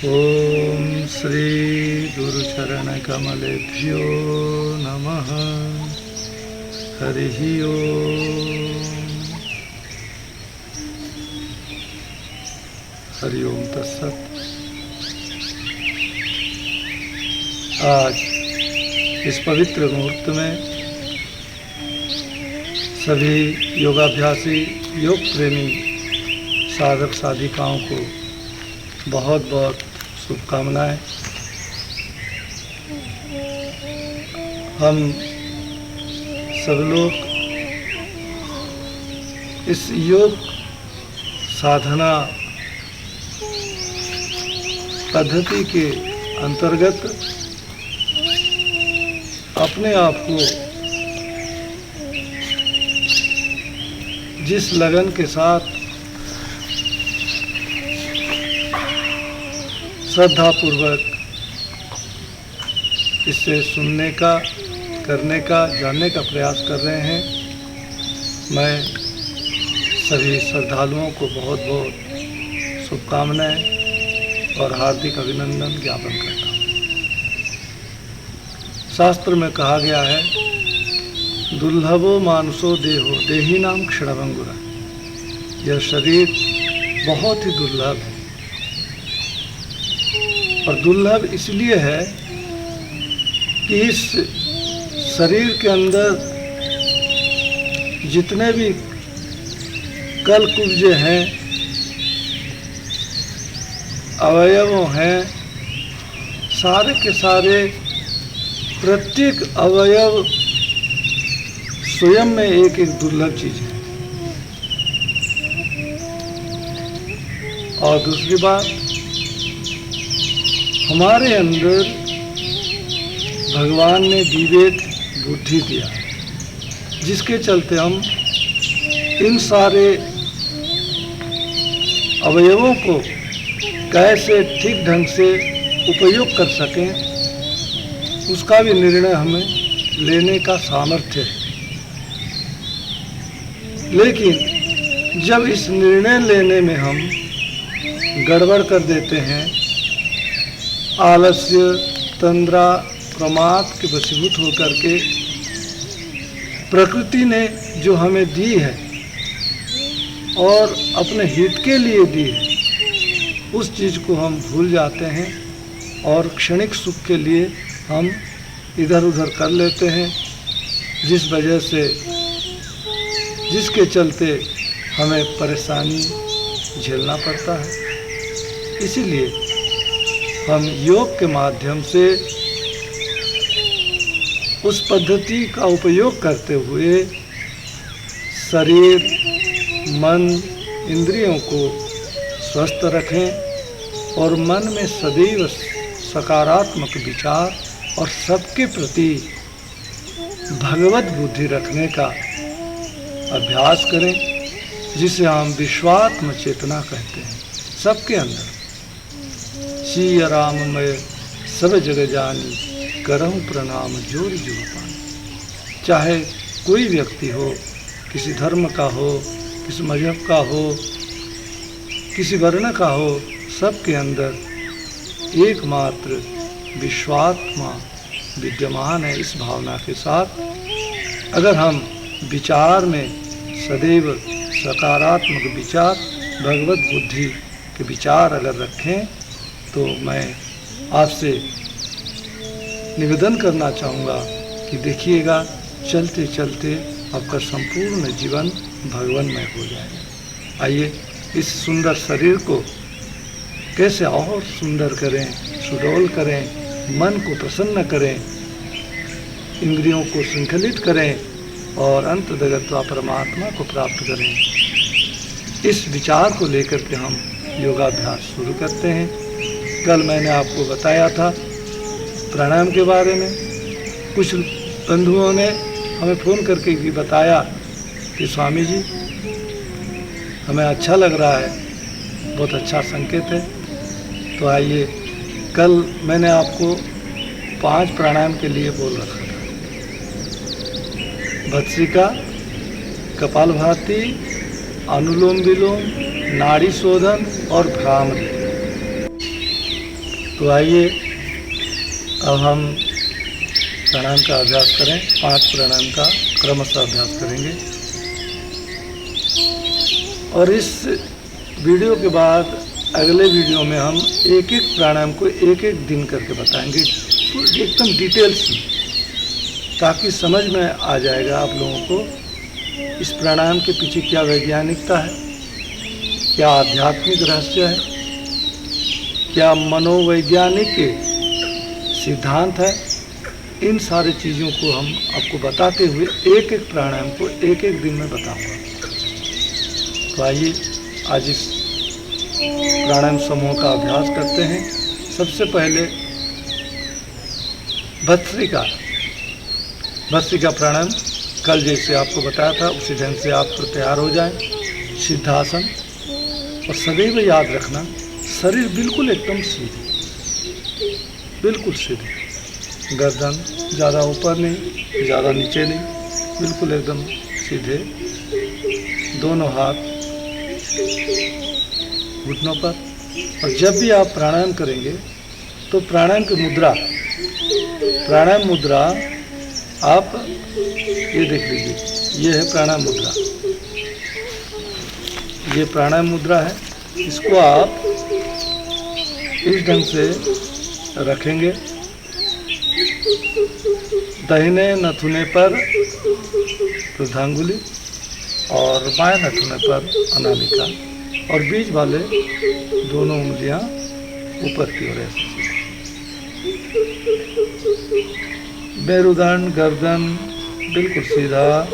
ओम श्री गुरुचरणकमलेभ्यो नमः। हरिः ओम। हरि ओम तत्सत। आज इस पवित्र मुहूर्त में सभी योगाभ्यासी, योग प्रेमी साधक साधिकाओं को बहुत बहुत शुभकामनाएं। हम सब लोग इस योग साधना पद्धति के अंतर्गत अपने आप को जिस लगन के साथ श्रद्धापूर्वक इससे सुनने का, करने का, जानने का प्रयास कर रहे हैं, मैं सभी श्रद्धालुओं को बहुत बहुत शुभकामनाएं और हार्दिक अभिनंदन ज्ञापन करता हूँ। शास्त्र में कहा गया है, दुर्लभो मानुषो देहो देही नाम क्षणभंगुरा। यह शरीर बहुत ही दुर्लभ है, और दुर्लभ इसलिए है कि इस शरीर के अंदर जितने भी कल कुब्जे हैं, अवयवों हैं, सारे के सारे प्रत्येक अवयव स्वयं में एक एक दुर्लभ चीज है। और दूसरी बात, हमारे अंदर भगवान ने विवेक बुद्धि दिया, जिसके चलते हम इन सारे अवयवों को कैसे ठीक ढंग से उपयोग कर सकें, उसका भी निर्णय हमें लेने का सामर्थ्य है। लेकिन जब इस निर्णय लेने में हम गड़बड़ कर देते हैं, आलस्य, तंद्रा, प्रमाद के वशीभूत होकर के प्रकृति ने जो हमें दी है और अपने हित के लिए दी है, उस चीज़ को हम भूल जाते हैं और क्षणिक सुख के लिए हम इधर उधर कर लेते हैं, जिस वजह से, जिसके चलते हमें परेशानी झेलना पड़ता है। इसीलिए हम योग के माध्यम से उस पद्धति का उपयोग करते हुए शरीर, मन, इंद्रियों को स्वस्थ रखें और मन में सदैव सकारात्मक विचार और सबके प्रति भगवत बुद्धि रखने का अभ्यास करें, जिसे हम विश्वात्म चेतना कहते हैं। सबके अंदर सिय राममय सब जग जानी, करहूँ प्रणाम जोर जोर पानी। चाहे कोई व्यक्ति हो, किसी धर्म का हो, किसी मजहब का हो, किसी वर्ण का हो, सबके अंदर एकमात्र विश्वात्मा विद्यमान है। इस भावना के साथ अगर हम विचार में सदैव सकारात्मक विचार, भगवत बुद्धि के विचार अगर रखें, तो मैं आपसे निवेदन करना चाहूँगा कि देखिएगा, चलते चलते आपका संपूर्ण जीवन भगवानमय हो जाएगा। आइए इस सुंदर शरीर को कैसे और सुंदर करें, सुडौल करें मन को प्रसन्न करें, इंद्रियों को श्रृंखलित करें और अंततः परमात्मा को प्राप्त करें। इस विचार को लेकर के हम योगाभ्यास शुरू करते हैं। कल मैंने आपको बताया था प्राणायाम के बारे में। कुछ बंधुओं ने हमें फ़ोन करके भी बताया कि स्वामी जी हमें अच्छा लग रहा है, बहुत अच्छा संकेत है। तो आइए, कल मैंने आपको 5 प्राणायाम के लिए बोल रखा था। भस्त्रिका, कपालभाति, अनुलोम विलोम, नाड़ी शोधन और भ्रामरी। तो आइए अब हम प्राणायाम का अभ्यास करें। 5 प्राणायाम का क्रमशः अभ्यास करेंगे और इस वीडियो के बाद अगले वीडियो में हम एक एक प्राणायाम को एक एक दिन करके बताएंगे, एकदम डिटेल्स में, ताकि समझ में आ जाएगा आप लोगों को इस प्राणायाम के पीछे क्या वैज्ञानिकता है, क्या आध्यात्मिक रहस्य है, क्या मनोवैज्ञानिक सिद्धांत है। इन सारी चीज़ों को हम आपको बताते हुए एक एक प्राणायाम को एक एक दिन में बताऊंगा। तो आइए आज इस प्राणायाम समूह का अभ्यास करते हैं। सबसे पहले भस्त्रिका प्राणायाम कल जैसे आपको बताया था उसी ढंग से आप तैयार हो जाएं। सिद्धासन, और सदैव याद रखना शरीर बिल्कुल एकदम सीधे, बिल्कुल सीधे, गर्दन ज़्यादा ऊपर नहीं, ज़्यादा नीचे नहीं, बिल्कुल एकदम सीधे। दोनों हाथ घुटनों पर। और जब भी आप प्राणायाम करेंगे तो प्राणायाम की मुद्रा आप ये देख लीजिए, ये है प्राणायाम मुद्रा, ये प्राणायाम मुद्रा है। इसको आप इस ढंग से रखेंगे, दाहिने नथुने पर वृद्धांगुली और बाएं नथुने पर अनामिका, और बीच वाले दोनों उंगलियां ऊपर की ओर ऐसे। मेरुदंड, गर्दन बिल्कुल सीधा,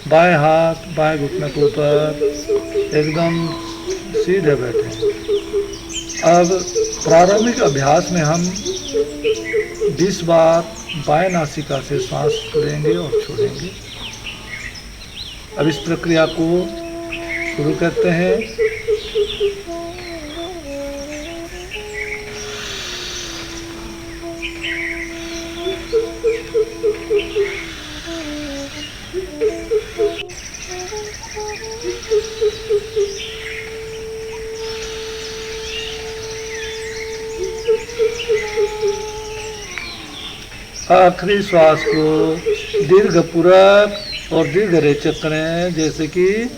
बाएं हाथ बाएं घुटने के ऊपर एकदम सीधे बैठे। अब प्रारंभिक अभ्यास में हम 20 बार बाएं नासिका से सांस लेंगे और छोड़ेंगे। अब इस प्रक्रिया को शुरू करते हैं। आखिरी श्वास को दीर्घ पूरक और दीर्घ रेचक करें, जैसे कि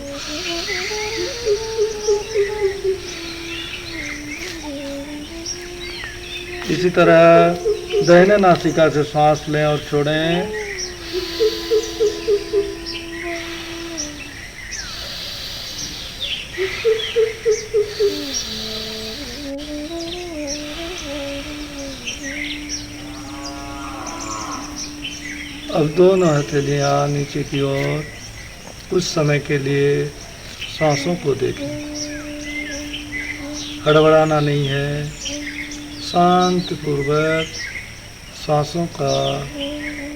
इसी तरह दाहिने नासिका से सांस लें और छोड़ें। अब दोनों हथेलियां नीचे की ओर कुछ समय के लिए सांसों को देखें। हड़बड़ाना नहीं है, शांतिपूर्वक सांसों का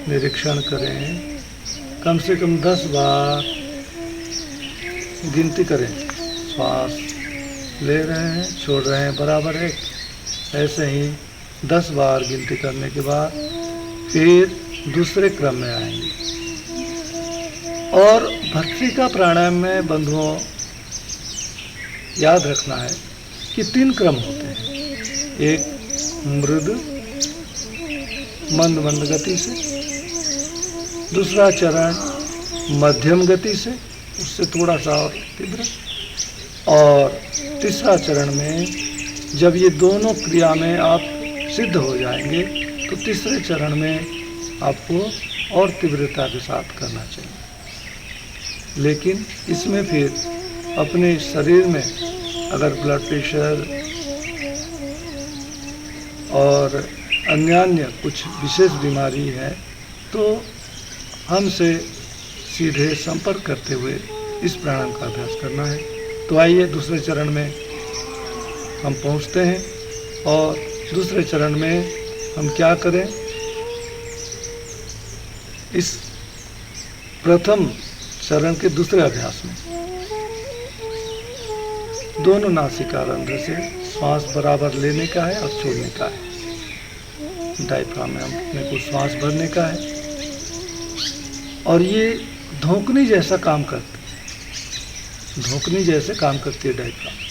निरीक्षण करें। कम से कम 10 बार गिनती करें। श्वास ले रहे हैं, छोड़ रहे हैं, बराबर है। ऐसे ही 10 बार गिनती करने के बाद फिर दूसरे क्रम में आएंगे। और भस्त्रिका प्राणायाम में बंधुओं याद रखना है कि 3 क्रम होते हैं। एक मृद मंद गति से, दूसरा चरण मध्यम गति से, उससे थोड़ा सा और तीव्र, और तीसरा चरण में जब ये दोनों क्रिया में आप सिद्ध हो जाएंगे तो तीसरे चरण में आपको और तीव्रता के साथ करना चाहिए। लेकिन इसमें फिर अपने शरीर में अगर ब्लड प्रेशर और अन्य कुछ विशेष बीमारी है तो हमसे सीधे संपर्क करते हुए इस प्राणायाम का अभ्यास करना है। तो आइए दूसरे चरण में हम पहुंचते हैं और दूसरे चरण में हम क्या करें, इस प्रथम चरण के दूसरे अभ्यास में दोनों नासिका रंध्र से श्वास बराबर लेने का है और छोड़ने का है। डायफ्राम में अपने को श्वास भरने का है और ये धोंकनी जैसा काम करती है, धोंकनी जैसे काम करती है डायफ्राम।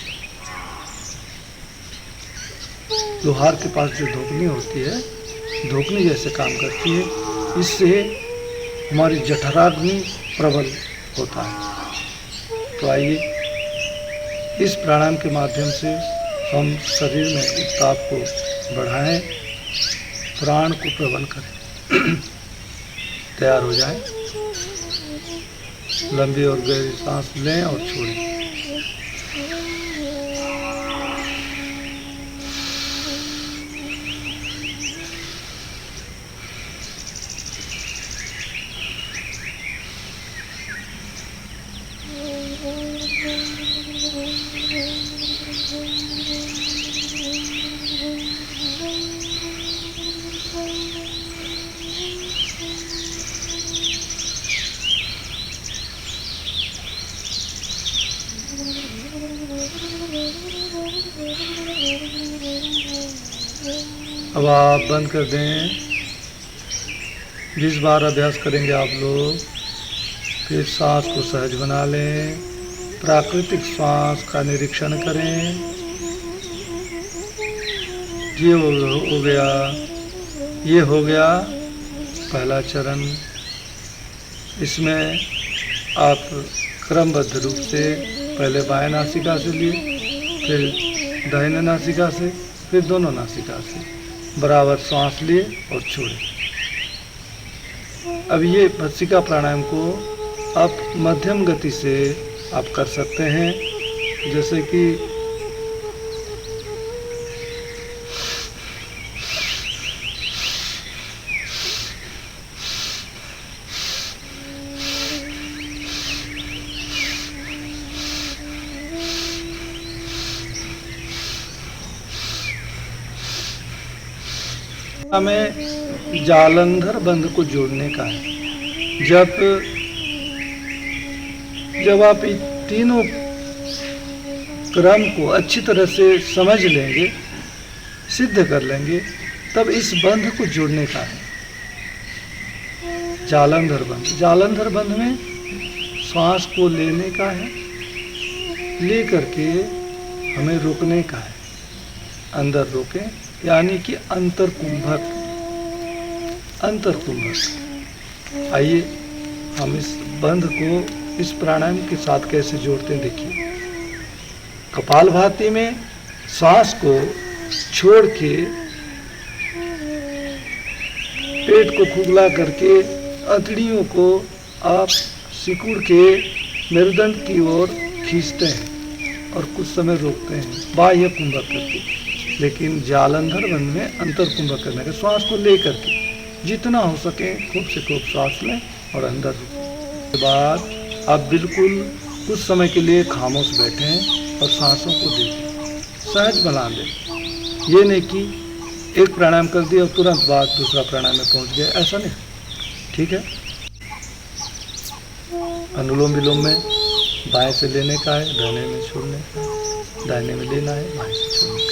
लोहार के पास जो धोंकनी होती है, धोंकनी जैसे काम करती है। इससे हमारी जठराग्नि प्रबल होता है। तो आइए इस प्राणायाम के माध्यम से हम शरीर में उत्ताप को बढ़ाएं, प्राण को प्रबल करें। तैयार हो जाएं, लंबी और गहरी सांस लें और छोड़ें। अब आप बंद कर दें। 20 बार अभ्यास करेंगे आप लोग। फिर सांस को सहज बना लें, प्राकृतिक श्वास का निरीक्षण करें। ये हो गया, ये हो गया पहला चरण। इसमें आप क्रमबद्ध रूप से पहले बाएं नासिका से लिए, फिर दाहिने नासिका से, फिर दोनों नासिका से बराबर सांस लिए और छोड़े। अब ये भस्त्रिका प्राणायाम को आप मध्यम गति से आप कर सकते हैं, जैसे कि हमें जालंधर बंध को जोड़ने का है। जब आप इन तीनों क्रम को अच्छी तरह से समझ लेंगे, सिद्ध कर लेंगे, तब इस बंध को जोड़ने का है। जालंधर बंध, जालंधर बंध में श्वास को लेने का है, ले करके हमें रोकने का है। अंदर रोकें, यानी कि अंतर कुंभक, अंतर कुंभक। आइए हम इस बंध को इस प्राणायाम के साथ कैसे जोड़ते हैं, देखिए। कपालभाति में श्वास को छोड़ के पेट को खुगला करके अतड़ियों को आप सिकुड़ के मेरुदंड की ओर खींचते हैं और कुछ समय रोकते हैं बाह्य कुंभक करके। लेकिन जालंधर बंध में अंतर कुंभक करने का, श्वास को लेकर के जितना हो सके खूब से खूब श्वास लें और अंदर रुकें। उसके बाद आप बिल्कुल कुछ समय के लिए खामोश बैठें और सांसों को देखें, सहज बना लें। ये नहीं कि एक प्राणायाम कर दिया और तुरंत बाद दूसरा प्राणायाम में पहुंच गए, ऐसा नहीं, ठीक है। अनुलोम विलोम में बाएं से लेने का है, दाहिने में छोड़ने का है, दाहिने में लेना है, बाएं से छोड़ने का है।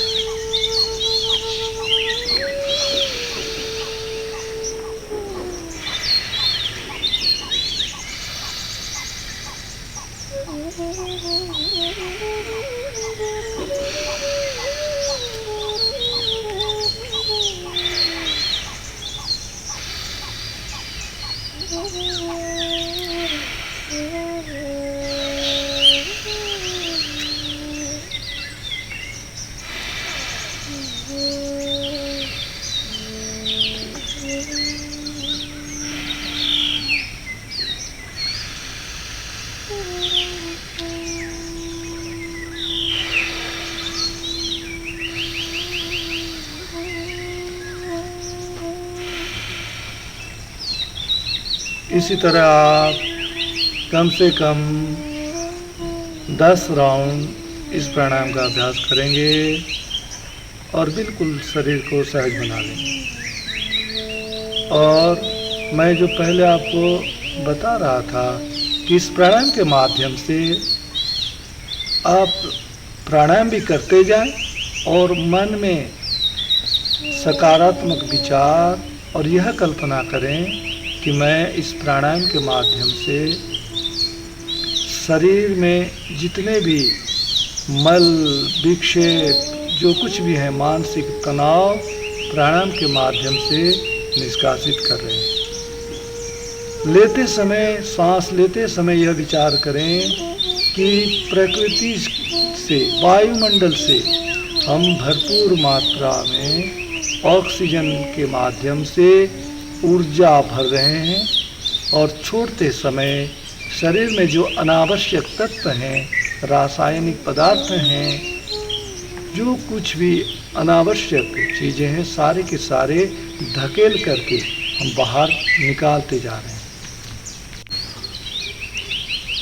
इसी तरह आप कम से कम 10 राउंड इस प्राणायाम का अभ्यास करेंगे और बिल्कुल शरीर को सहज बना लेंगे। और मैं जो पहले आपको बता रहा था कि इस प्राणायाम के माध्यम से आप प्राणायाम भी करते जाएं और मन में सकारात्मक विचार और यह कल्पना करें कि मैं इस प्राणायाम के माध्यम से शरीर में जितने भी मल, विक्षेप, जो कुछ भी है, मानसिक तनाव प्राणायाम के माध्यम से निष्कासित कर रहे हैं। लेते समय, सांस लेते समय यह विचार करें कि प्रकृति से, वायुमंडल से हम भरपूर मात्रा में ऑक्सीजन के माध्यम से ऊर्जा भर रहे हैं और छोड़ते समय शरीर में जो अनावश्यक तत्व हैं, रासायनिक पदार्थ हैं, जो कुछ भी अनावश्यक चीज़ें हैं, सारे के सारे धकेल करके हम बाहर निकालते जा रहे हैं।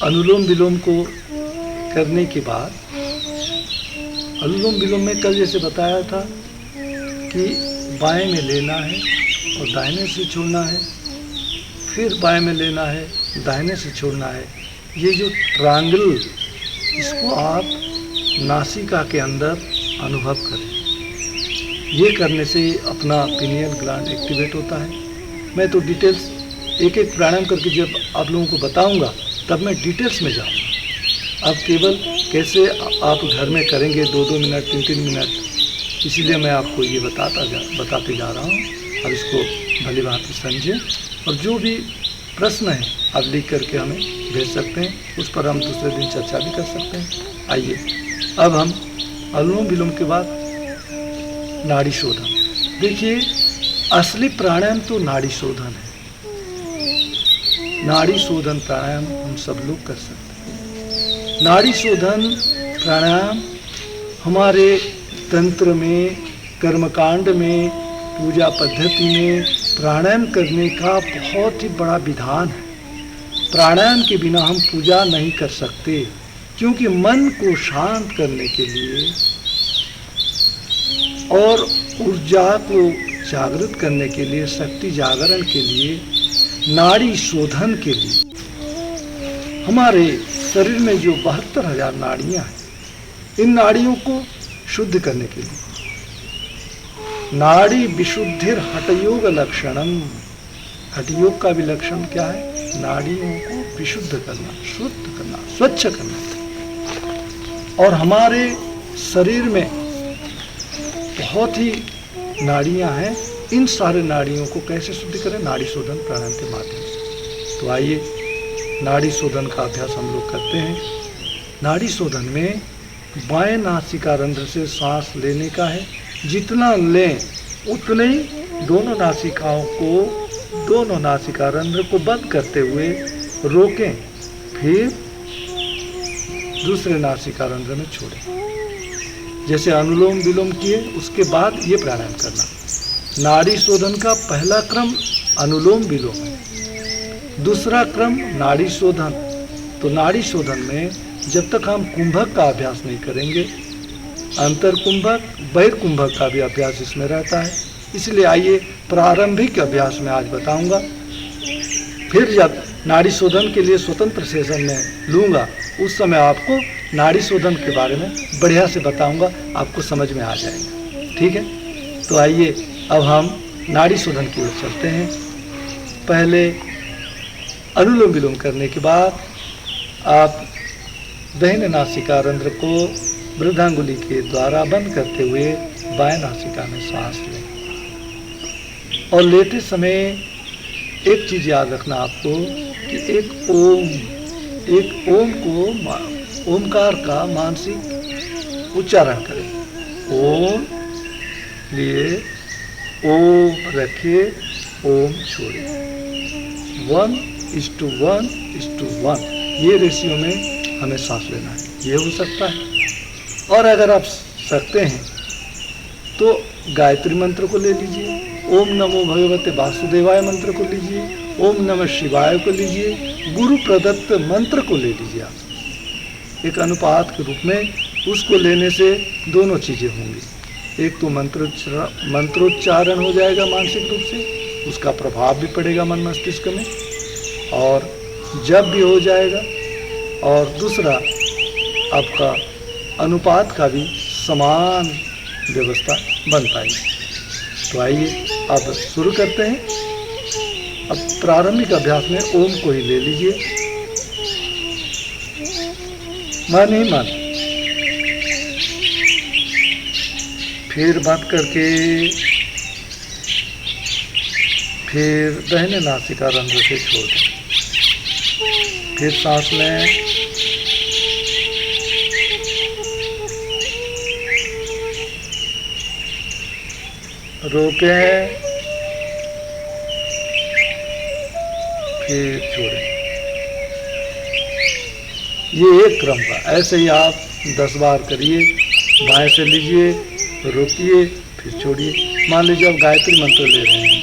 अनुलोम विलोम को करने के बाद, अनुलोम विलोम में कल जैसे बताया था कि बाएं में लेना है और दाहिने से छोड़ना है, फिर बाएं में लेना है, दाहिने से छोड़ना है। ये जो ट्रायंगल, इसको आप नासिका के अंदर अनुभव करें। ये करने से अपना पिनियल ग्लैंड एक्टिवेट होता है। मैं तो डिटेल्स एक एक प्राणायाम करके जब आप लोगों को बताऊंगा तब मैं डिटेल्स में जाऊंगा। अब केवल कैसे आप घर में करेंगे 2-2 मिनट, 3-3 मिनट, इसीलिए मैं आपको ये बताते जा रहा हूँ। अब इसको भली भांति समझें और जो भी प्रश्न है आप लिख करके हमें भेज सकते हैं, उस पर हम दूसरे दिन चर्चा भी कर सकते हैं। आइए अब हम अनुलोम विलोम के बाद नाड़ी शोधन। देखिए, असली प्राणायाम तो नाड़ी शोधन है। नाड़ी शोधन प्राणायाम हम सब लोग कर सकते हैं। नाड़ी शोधन प्राणायाम हमारे तंत्र में, कर्मकांड में, पूजा पद्धति में प्राणायाम करने का बहुत ही बड़ा विधान है। प्राणायाम के बिना हम पूजा नहीं कर सकते, क्योंकि मन को शांत करने के लिए और ऊर्जा को जागृत करने के लिए, शक्ति जागरण के लिए, नाड़ी शोधन के लिए हमारे शरीर में जो 72,000 नाड़ियां हैं, इन नाड़ियों को शुद्ध करने के लिए नाड़ी विशुद्धिर हठयोग लक्षणम। हठयोग का भी लक्षण क्या है? नाड़ियों को विशुद्ध करना, शुद्ध करना, स्वच्छ करना। और हमारे शरीर में बहुत ही नाड़ियां हैं, इन सारे नाड़ियों को कैसे शुद्ध करें? नाड़ी शोधन प्राणायाम के माध्यम से। तो आइए नाड़ी शोधन का अभ्यास हम लोग करते हैं। नाड़ी शोधन में बाएं नासिका रंध्र से सांस लेने का है। जितना लें उतने ही दोनों नासिका रंध्र को बंद करते हुए रोकें, फिर दूसरे नासिका रंध्र में छोड़ें। जैसे अनुलोम विलोम किए, उसके बाद ये प्राणायाम करना। नाड़ी शोधन का पहला क्रम अनुलोम विलोम है, दूसरा क्रम नाड़ी शोधन। तो नाड़ी शोधन में जब तक हम कुंभक का अभ्यास नहीं करेंगे, अंतर कुंभक, बहिर्कुंभक का भी अभ्यास इसमें रहता है। इसलिए आइए प्रारंभिक अभ्यास में आज बताऊंगा, फिर जब नाड़ी शोधन के लिए स्वतंत्र सेशन में लूँगा उस समय आपको नाड़ी शोधन के बारे में बढ़िया से बताऊंगा, आपको समझ में आ जाएगा। ठीक है, तो आइए अब हम नाड़ी शोधन की ओर चलते हैं। पहले अनुलोम विलोम करने के बाद आप दाहिने नासिका रंध्र को वृद्धांगुली के द्वारा बंद करते हुए बाएं नासिका में सांस लें। और लेते समय एक चीज़ याद रखना आपको कि एक ओम को, ओमकार का मानसिक उच्चारण करें। ओम लिए, ओम रखिए, ओम छोड़िए। 1:1:1 ये रेशियो में हमें सांस लेना है। ये हो सकता है, और अगर आप सकते हैं तो गायत्री मंत्र को ले लीजिए, ओम नमो भगवते वासुदेवाय मंत्र को लीजिए, ओम नमः शिवाय को लीजिए, गुरु प्रदत्त मंत्र को ले लीजिए आप एक अनुपात के रूप में। उसको लेने से दोनों चीज़ें होंगी, एक तो मंत्रोच्चारण हो जाएगा मानसिक रूप से, उसका प्रभाव भी पड़ेगा मन मस्तिष्क में और जब भी हो जाएगा, और दूसरा आपका अनुपात का भी समान व्यवस्था बन पाएगी। तो आइए अब शुरू करते हैं। अब प्रारंभिक अभ्यास में ओम को ही ले लीजिए, मन ही मन, फिर बंद करके फिर दाहिने नासिका रंध्र से छोड़ दें, फिर सांस लें, रोकें, फिर छोड़ें। ये एक क्रम का, ऐसे ही आप 10 बार करिए। बाएं से लीजिए, रोकिए, फिर छोड़िए। मान लीजिए आप गायत्री मंत्र ले रहे हैं,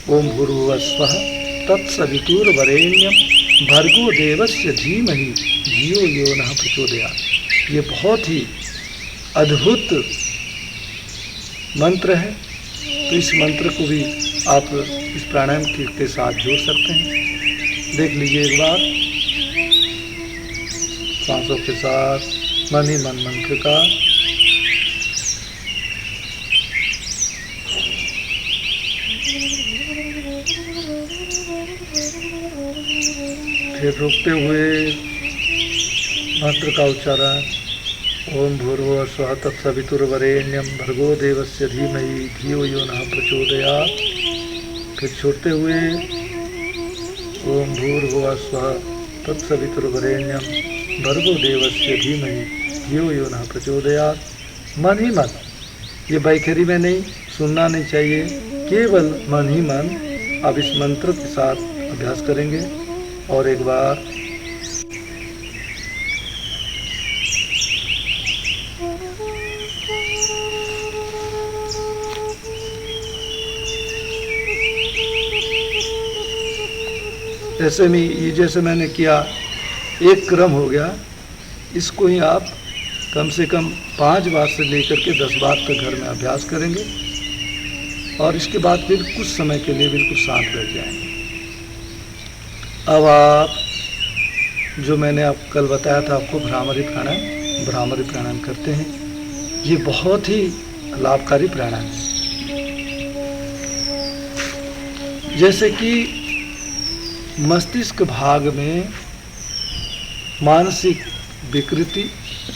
ओम भूर्भुवः स्वः तत्सवितुर्वरेण्यं भर्गो देवस्य धीमहि धियो यो नः प्रचोदयात्। ये बहुत ही अद्भुत मंत्र है, तो इस मंत्र को भी आप इस प्राणायाम के साथ जोड़ सकते हैं। देख लीजिए एक बार, सांसों के साथ मन ही मन मंत्र का। फिर रोकते हुए मंत्र का उच्चारण, ओम भूर्भुवः स्वः तत्सवितुर्वरेण्यं भर्गो देवस्य धीमहि धियो यो नः प्रचोदयात्। फिर छोड़ते हुए ओम भूर्भुवः स्वः तत्सवितुर्वरेण्यं भर्गो देवस्य धीमहि धियो यो नः प्रचोदयात्। मन ही मन, ये बैखरी में नहीं, सुनना नहीं चाहिए, केवल मन ही मन अब इस मंत्र के साथ अभ्यास करेंगे। और एक बार ऐसे में ये जैसे मैंने किया, एक क्रम हो गया। इसको ही आप कम से कम 5 बार से लेकर के 10 बार तक घर में अभ्यास करेंगे और इसके बाद फिर कुछ समय के लिए बिल्कुल शांत बैठ जाएंगे। अब आप जो मैंने आप कल बताया था आपको भ्रामरी प्राणायाम करते हैं। ये बहुत ही लाभकारी प्राणायाम है। जैसे कि मस्तिष्क भाग में मानसिक विकृति,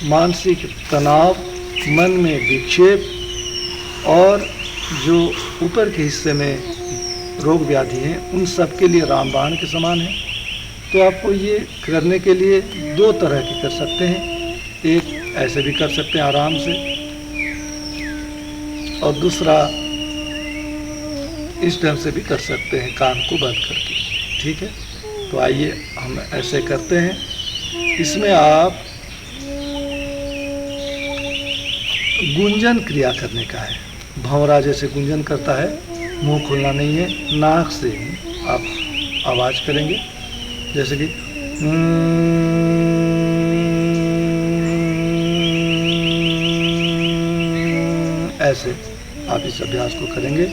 मानसिक तनाव, मन में विक्षेप और जो ऊपर के हिस्से में रोग व्याधि हैं, उन सब के लिए रामबाण के समान है। तो आपको ये करने के लिए 2 तरह के कर सकते हैं। एक ऐसे भी कर सकते हैं आराम से, और दूसरा इस ढंग से भी कर सकते हैं कान को बंद करके। ठीक है, तो आइए हम ऐसे करते हैं। इसमें आप गुंजन क्रिया करने का है। भंवरा जैसे गुंजन करता है, मुंह खुलना नहीं है, नाक से आप आवाज़ करेंगे, जैसे कि ऐसे आप इस अभ्यास को करेंगे।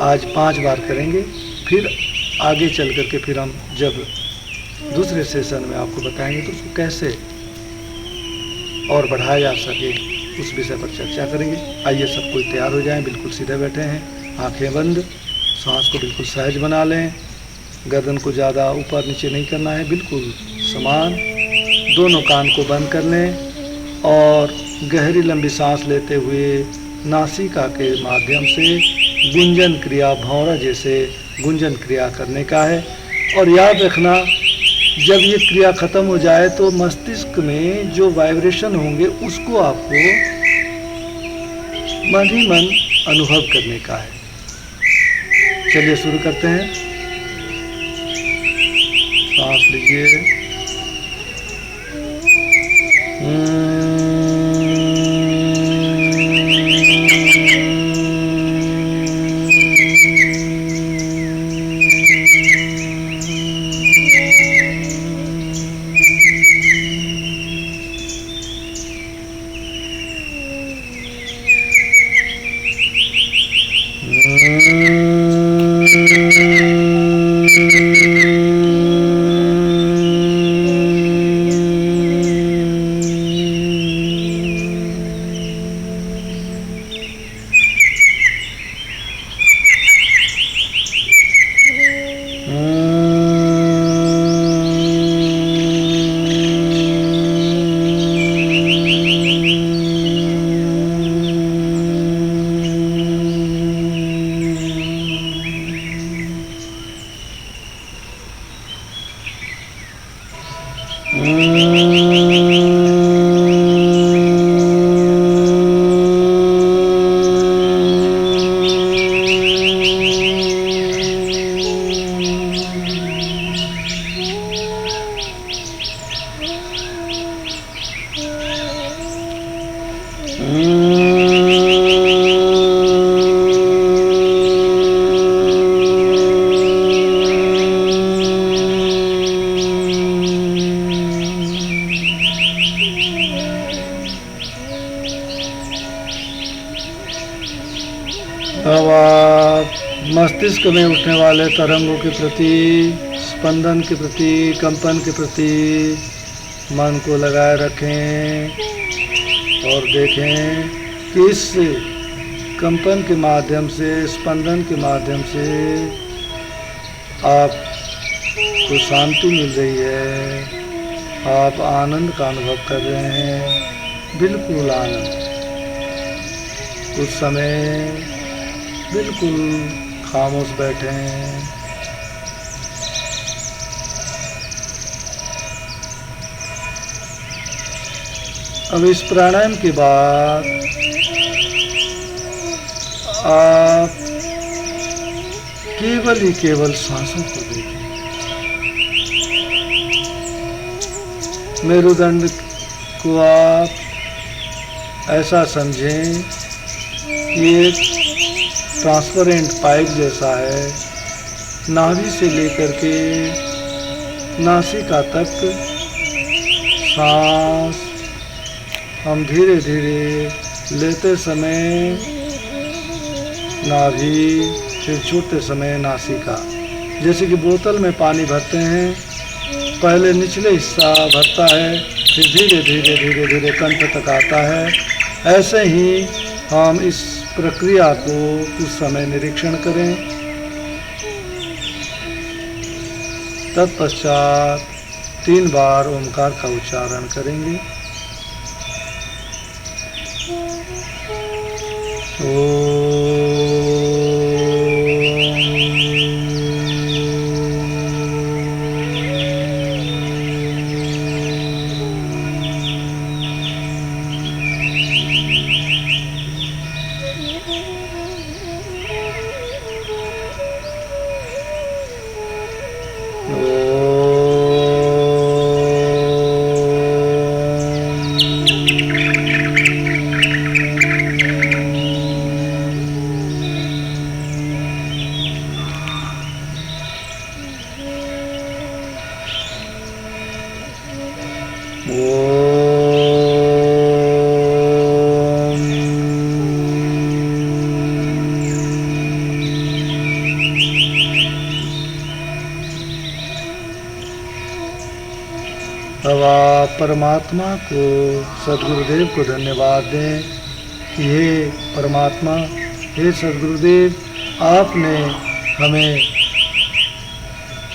आज 5 बार करेंगे, फिर आगे चल करके फिर हम जब दूसरे सेशन में आपको बताएंगे तो उसको कैसे और बढ़ाया जा सके उस विषय पर चर्चा करेंगे। आइए सब कोई तैयार हो जाएं, बिल्कुल सीधे बैठे हैं, आंखें बंद, सांस को बिल्कुल सहज बना लें, गर्दन को ज़्यादा ऊपर नीचे नहीं करना है, बिल्कुल समान। दोनों कान को बंद कर लें और गहरी लंबी सांस लेते हुए नासिका के माध्यम से गुंजन क्रिया, भंवरा जैसे गुंजन क्रिया करने का है। और याद रखना, जब ये क्रिया खत्म हो जाए तो मस्तिष्क में जो वाइब्रेशन होंगे उसको आपको मन ही मन अनुभव करने का है। चलिए शुरू करते हैं। सांस लीजिए, आप मस्तिष्क में उठने वाले तरंगों के प्रति, स्पंदन के प्रति, कंपन के प्रति मन को लगाए रखें और देखें कि इस कंपन के माध्यम से, स्पंदन के माध्यम से आपको शांति मिल रही है, आप आनंद का अनुभव कर रहे हैं, बिल्कुल आनंद। कुछ समय बिल्कुल खामोश बैठे हैं। अब इस प्राणायाम के बाद आप केवल ही केवल सांसों को देखें। मेरुदंड को आप ऐसा समझें कि एक ट्रांसपेरेंट पाइप जैसा है, नाभि से लेकर के नासिका तक सांस हम धीरे धीरे लेते समय नाभि, फिर छोड़ते समय नासिका। जैसे कि बोतल में पानी भरते हैं, पहले निचले हिस्सा भरता है, फिर धीरे धीरे धीरे धीरे कंठ तक आता है। ऐसे ही हम इस प्रक्रिया को कुछ समय निरीक्षण करें। तत्पश्चात 3 बार ओमकार का उच्चारण करेंगे। अब आप परमात्मा को, सद्गुरुदेव को धन्यवाद दें कि हे परमात्मा, हे सद्गुरुदेव, आपने हमें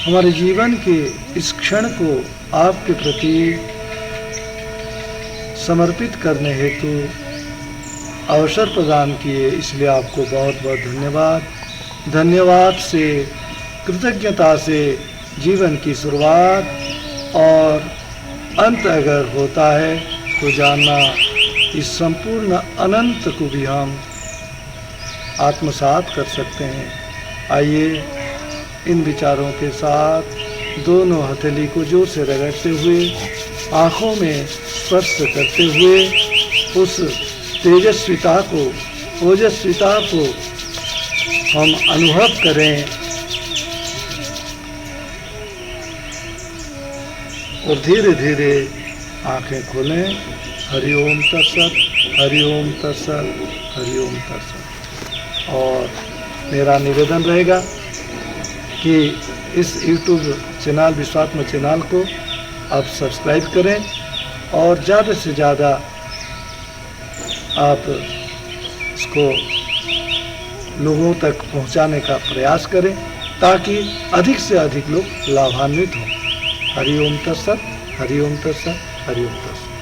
हमारे जीवन के इस क्षण को आपके प्रति समर्पित करने हेतु अवसर प्रदान किए, इसलिए आपको बहुत बहुत धन्यवाद। धन्यवाद से, कृतज्ञता से जीवन की शुरुआत और अंत अगर होता है तो जानना इस संपूर्ण अनंत को भी हम आत्मसात कर सकते हैं। आइए इन विचारों के साथ दोनों हथेली को जोर से रगड़ते हुए, आँखों में स्पर्श करते हुए उस तेजस्विता को, ओजस्विता को हम अनुभव करें और धीरे धीरे आंखें खोलें। हरि ओम तत्सत, हरि ओम तत्सत, हरि ओम तत्सत। और मेरा निवेदन रहेगा कि इस YouTube चैनल, विश्वात्मा चैनल को आप सब्सक्राइब करें और ज़्यादा से ज़्यादा आप इसको लोगों तक पहुंचाने का प्रयास करें ताकि अधिक से अधिक लोग लाभान्वित हों। हरि ओम तत्सत, हरि ओम तत्सत, हरि ओम तत्सत।